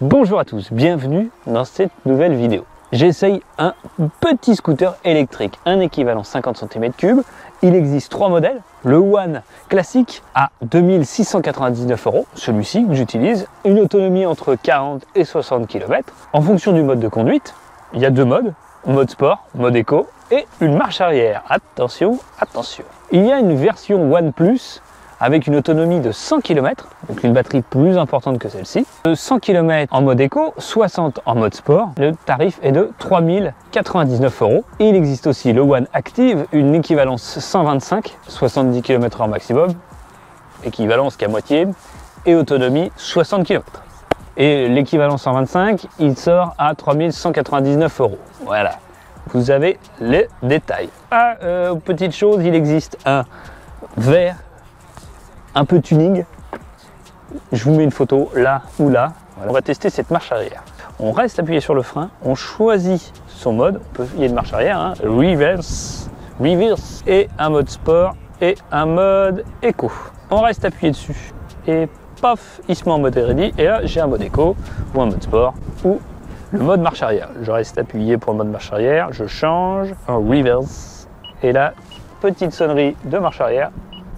Bonjour à tous, bienvenue dans cette nouvelle vidéo. J'essaye un petit scooter électrique, un équivalent 50 cm3. Il existe trois modèles. Le One classique à 2699 €, celui-ci que j'utilise, une autonomie entre 40 et 60 km. En fonction du mode de conduite, il y a deux modes, mode sport, mode éco et une marche arrière. Attention, attention. Il y a une version One Plus avec une autonomie de 100 km, donc une batterie plus importante que celle-ci. 100 km en mode éco, 60 en mode sport. Le tarif est de 3099 €. Et il existe aussi le One Active, une équivalence 125, 70 km/h maximum, équivalence qu'à moitié, et autonomie 60 km. Et l'équivalent 125, il sort à 3199 €. Voilà, vous avez les détails. Petite chose, il existe un vert un peu tuning, je vous mets une photo là ou là. Voilà. On va tester cette marche arrière. On reste appuyé sur le frein, on choisit son mode, il y a une marche arrière, hein, reverse, et un mode sport et un mode éco. On reste appuyé dessus et paf, il se met en mode ready et là j'ai un mode éco ou un mode sport ou le mode marche arrière. Je reste appuyé pour le mode marche arrière, je change en reverse et là, petite sonnerie de marche arrière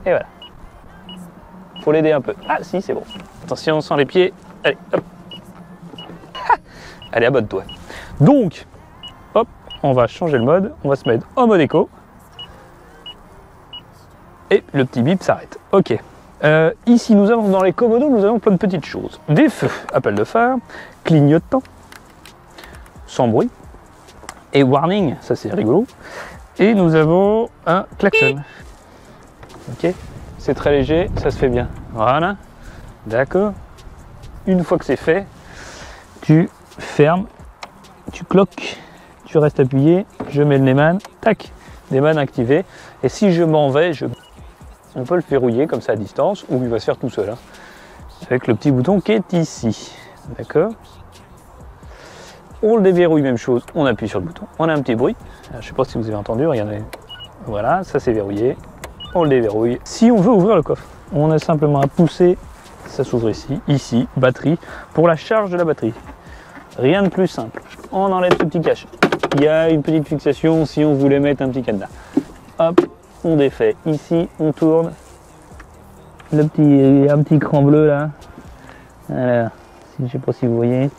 et voilà. Faut l'aider un peu. Ah si, c'est bon. Attention, sans les pieds. Allez, hop. Allez, abonne-toi. Donc, hop, on va changer le mode. On va se mettre en mode éco. Et le petit bip s'arrête. Ok. Ici, nous avons dans les commodos, nous avons plein de petites choses. Des feux, appel de phare, clignotant, sans bruit. Et warning, ça c'est rigolo. Et nous avons un klaxon. Ok. C'est très léger, ça se fait bien. Voilà, d'accord. Une fois que c'est fait, tu fermes, tu cloques, tu restes appuyé, je mets le Neyman, tac, Neyman activé. Et si je m'en vais, on peut le verrouiller comme ça à distance, ou il va se faire tout seul, hein, avec le petit bouton qui est ici. D'accord. On le déverrouille, même chose, on appuie sur le bouton. On a un petit bruit, je ne sais pas si vous avez entendu, regardez. Voilà, ça c'est verrouillé. On le déverrouille. Si on veut ouvrir le coffre, on a simplement à pousser, ça s'ouvre ici, batterie, pour la charge de la batterie. Rien de plus simple. On enlève ce petit cache. Il y a une petite fixation si on voulait mettre un petit cadenas. Hop, on défait. Ici, on tourne. Il y a un petit cran bleu là. Voilà. Je ne sais pas si vous voyez.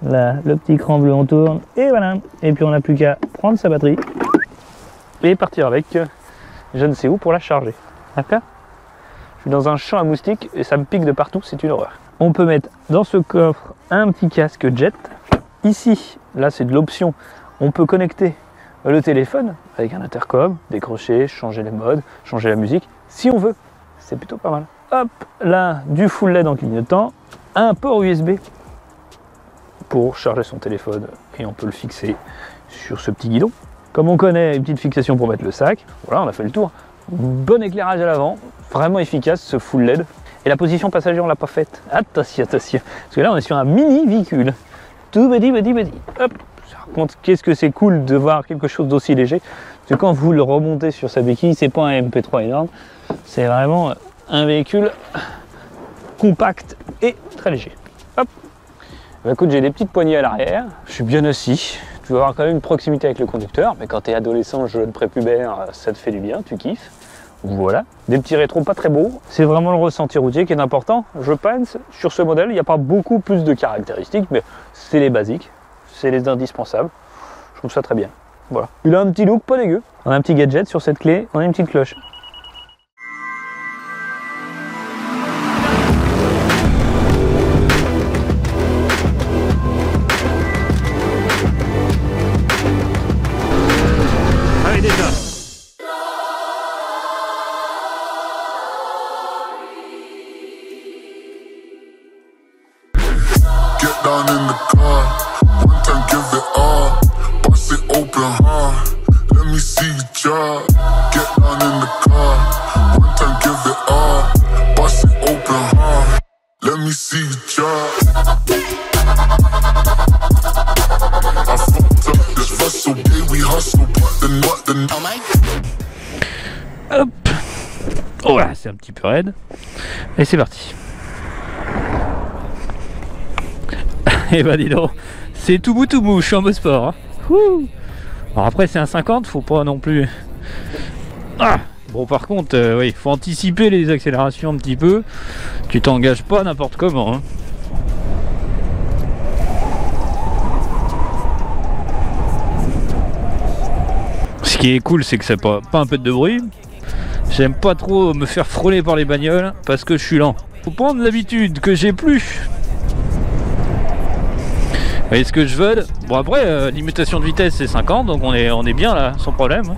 Là, le petit cran bleu, on tourne. Et voilà. Et puis on n'a plus qu'à prendre sa batterie et partir avec. Je ne sais où pour la charger. D'accord? Je suis dans un champ à moustiques et ça me pique de partout, c'est une horreur. On peut mettre dans ce coffre un petit casque jet. Ici, là c'est de l'option, on peut connecter le téléphone avec un intercom, décrocher, changer les modes, changer la musique, si on veut. C'est plutôt pas mal. Hop, là, du full LED en clignotant, un port USB pour charger son téléphone et on peut le fixer sur ce petit guidon. Comme on connaît, une petite fixation pour mettre le sac. Voilà, on a fait le tour. Bon éclairage à l'avant, vraiment efficace ce full LED. Et la position passager, on l'a pas faite. Attention, attention. Parce que là, on est sur un mini véhicule. Tout petit. Hop. Par contre, qu'est-ce que c'est cool de voir quelque chose d'aussi léger. Parce que quand vous le remontez sur sa béquille, c'est pas un MP3 énorme. C'est vraiment un véhicule compact et très léger. Hop. Bah, écoute, j'ai des petites poignées à l'arrière. Je suis bien assis. Tu vas avoir quand même une proximité avec le conducteur, mais quand tu es adolescent, jeune, prépubère, ça te fait du bien, tu kiffes. Voilà. Des petits rétros pas très beaux. C'est vraiment le ressenti routier qui est important. Je pense, sur ce modèle, il n'y a pas beaucoup plus de caractéristiques, mais c'est les basiques, c'est les indispensables. Je trouve ça très bien. Voilà. Il a un petit look pas dégueu. On a un petit gadget sur cette clé, on a une petite cloche. Down in the car, one time give it all, bust it open hard, let me see you drop. Get down in the car, one time give it all, bust it open hard, let me see you drop. I fucked up this hustle, yeah we hustle, what the Hop. Oh là, c'est un petit peu raide. Et c'est parti. Eh bah dis donc, c'est tout bout, je suis en mode sport. Hein. Ouh. Alors après c'est un 50, faut pas non plus... Ah bon par contre, oui, faut anticiper les accélérations un petit peu. Tu t'engages pas n'importe comment. Hein. Ce qui est cool, c'est que ça pas un peu de bruit. J'aime pas trop me faire frôler par les bagnoles parce que je suis lent. Faut prendre l'habitude que j'ai plus. Vous voyez ce que je veux? Bon après, limitation de vitesse c'est 50, donc on est bien là, sans problème.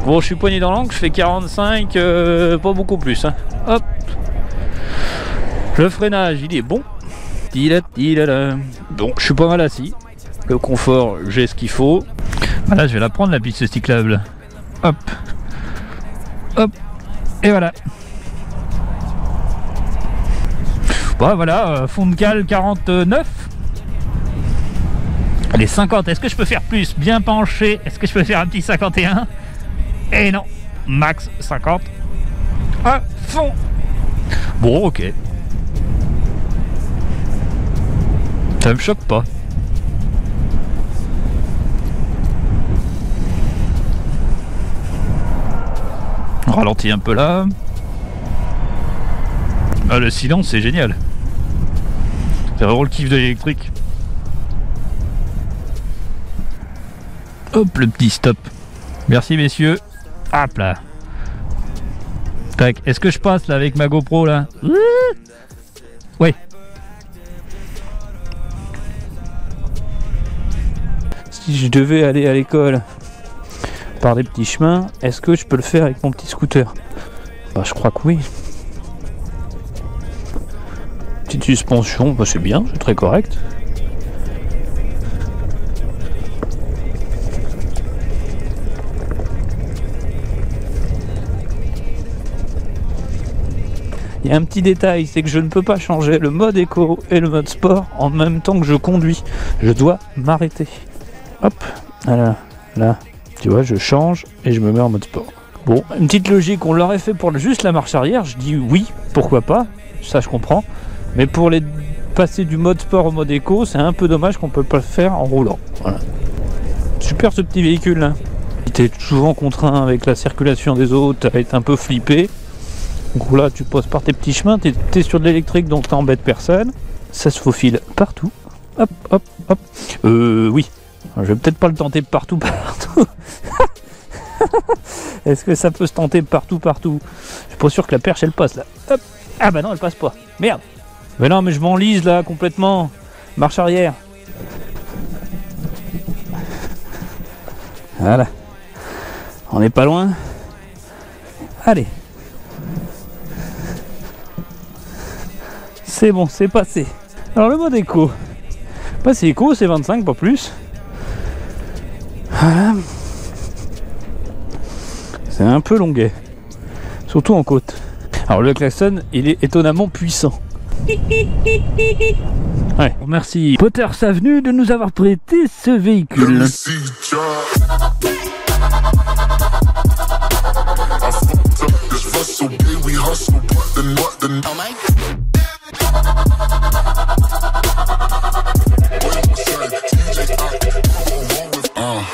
Bon, je suis poigné dans l'angle, je fais 45, pas beaucoup plus. Hein. Hop. Le freinage, il est bon. Donc je suis pas mal assis. Le confort, j'ai ce qu'il faut. Voilà, je vais la prendre la piste cyclable. Hop. Hop. Et voilà. Bon voilà, fond de cale 49. Allez, 50, est-ce que je peux faire plus? Bien penché, est-ce que je peux faire un petit 51? Et non, max 50. À fond. Bon, ok. Ça me choque pas. On ralentit un peu là. Ah, le silence, c'est génial. C'est vraiment le kiff de l'électrique. Hop, le petit stop. Merci messieurs. Hop là. Tac. Est-ce que je passe là avec ma GoPro là? Ouais. Si je devais aller à l'école par des petits chemins, est-ce que je peux le faire avec mon petit scooter? Bah je crois que oui. Petite suspension, bah c'est bien, c'est très correct. Il y a un petit détail, c'est que je ne peux pas changer le mode éco et le mode sport en même temps que je conduis. Je dois m'arrêter. Hop, voilà, là, tu vois, je change et je me mets en mode sport. Bon, une petite logique, on l'aurait fait pour juste la marche arrière, je dis oui, pourquoi pas, ça je comprends. Mais pour les passer du mode sport au mode éco, c'est un peu dommage qu'on peut pas le faire en roulant. Voilà. Super ce petit véhicule là. Tu es souvent contraint avec la circulation des autres à être un peu flippé. Donc là tu passes par tes petits chemins, tu es sur de l'électrique donc t'embêtes personne. Ça se faufile partout. Hop, hop, hop. Oui. Je vais peut-être pas le tenter partout. Est-ce que ça peut se tenter partout? Je suis pas sûr que la perche elle passe là. Hop. Ah bah non, elle passe pas. Merde. Mais non, mais je m'enlise là complètement. Marche arrière. Voilà. On n'est pas loin. Allez. C'est bon, c'est passé. Alors le mode éco. Bah c'est éco, c'est 25, pas plus. Voilà. C'est un peu longuet. Surtout en côte. Alors le klaxon, il est étonnamment puissant. Ouais. Merci Potter Savenu de nous avoir prêté ce véhicule.